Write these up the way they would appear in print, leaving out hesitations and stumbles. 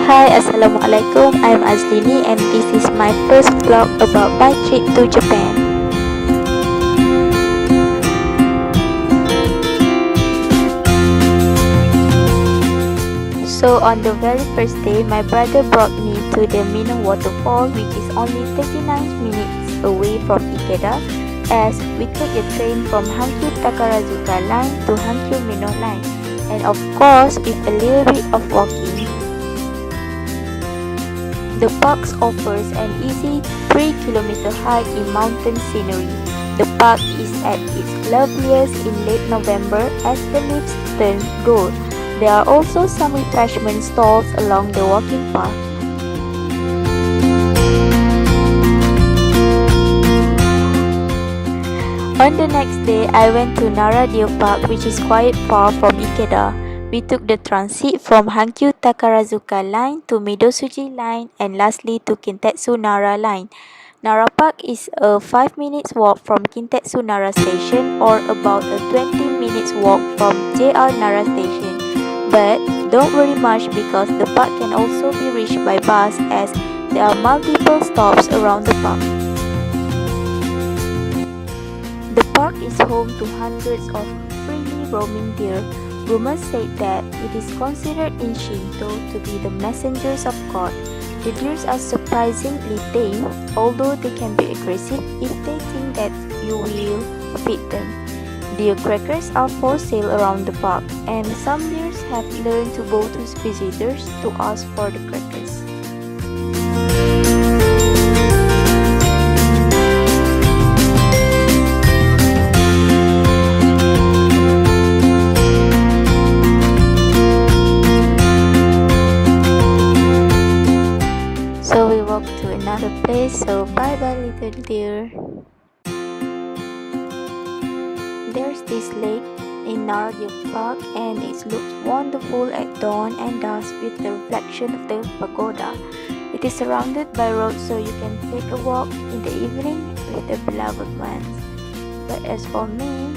Hi, Assalamualaikum. I'm Azlini and this is my first vlog about my trip to Japan. So on the very first day, my brother brought me to the Mino waterfall, which is only 39 minutes away from Ikeda, as we took a train from Hankyu Takarazuka line to Hankyu Mino line, and of course with a little bit of walking. The park offers an easy 3-kilometer hike in mountain scenery. The park is at its loveliest in late November as the leaves turn gold. There are also some refreshment stalls along the walking path. On the next day, I went to Nara Deer Park, which is quite far from Ikeda. We took the transit from Hankyu Takarazuka line to Midosuji line and lastly to Kintetsu Nara line. Nara Park is a 5 minutes walk from Kintetsu Nara station or about a 20 minutes walk from JR Nara station. But don't worry much because the park can also be reached by bus as there are multiple stops around the park. The park is home to hundreds of freely roaming deer. Rumors say that it is considered in Shinto to be the messengers of God. The deers are surprisingly tame, although they can be aggressive if they think that you will feed them. Deer crackers are for sale around the park, and some deers have learned to go to visitors to ask for the crackers. So we walk to another place, so bye bye little deer. There's this lake in Nara Deer Park and it looks wonderful at dawn and dusk with the reflection of the pagoda. It is surrounded by roads so you can take a walk in the evening with the beloved ones. But as for me,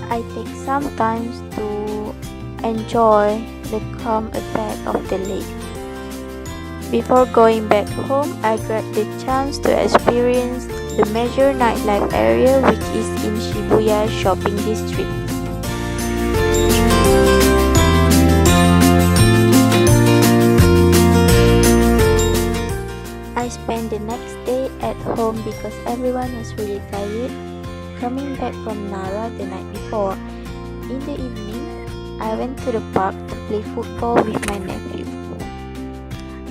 I take some time to enjoy the calm effect of the lake. Before going back home, I grabbed the chance to experience the major nightlife area which is in Shibuya shopping district. I spent the next day at home because everyone was really tired coming back from Nara the night before. In the evening, I went to the park to play football with my nephew.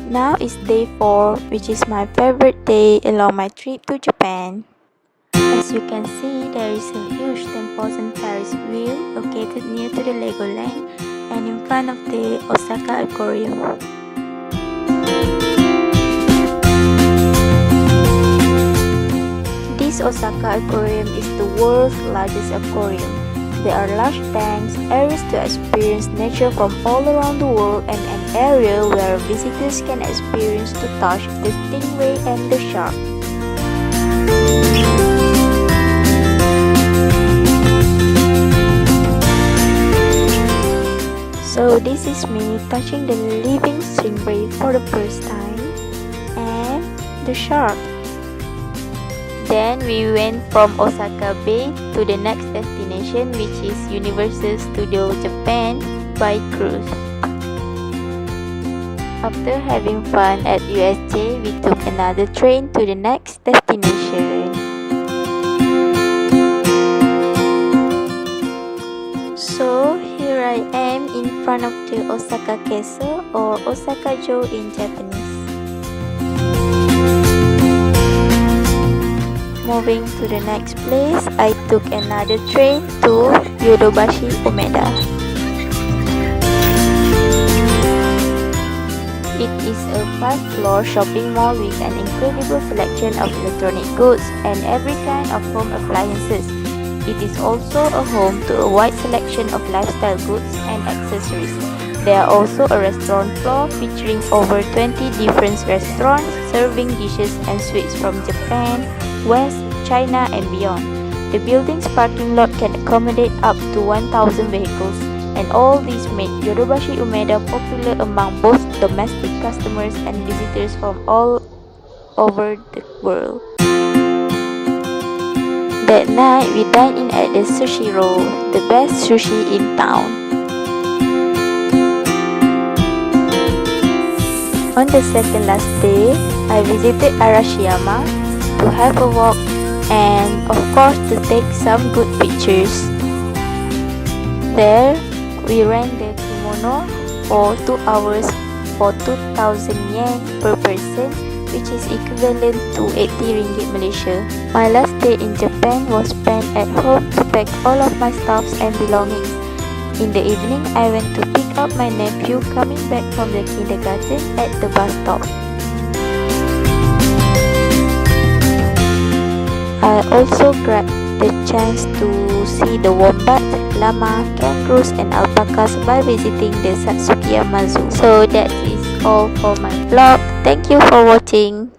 Now is day 4, which is my favorite day along my trip to Japan. As you can see, there is a huge 10,000 Ferris wheel located near to the Legoland and in front of the Osaka Aquarium. This Osaka Aquarium is the world's largest aquarium. There are large tanks, areas to experience nature from all around the world, and an area where visitors can experience to touch the stingray and the shark. So this is me touching the living stingray for the first time and the shark. Then we went from Osaka Bay to the next destination, which is Universal Studios Japan by cruise. After having fun at USJ, we took another train to the next destination. So here I am in front of the Osaka Castle or Osaka-jo in Japanese. Moving to the next place, I took another train to Yodobashi Umeda. It is a 5-floor shopping mall with an incredible selection of electronic goods and every kind of home appliances. It is also a home to a wide selection of lifestyle goods and accessories. There are also a restaurant floor featuring over 20 different restaurants serving dishes and sweets from Japan, West, China and beyond. The building's parking lot can accommodate up to 1,000 vehicles, and all these made Yodobashi Umeda popular among both domestic customers and visitors from all over the world. That night, we dined in at the Sushi Roll, the best sushi in town. On the second last day, I visited Arashiyama to have a walk and of course to take some good pictures. There, we rent the kimono for 2 hours for 2,000 yen per person, which is equivalent to 80 ringgit Malaysia. My last day in Japan was spent at home to pack all of my stuffs and belongings. In the evening, I went to pick up my nephew coming back from the kindergarten at the bus stop. I also grabbed the chance to see the wombat, llama, kangaroos and alpacas by visiting the Satsukiyama Zoo. So that is all for my vlog. Thank you for watching.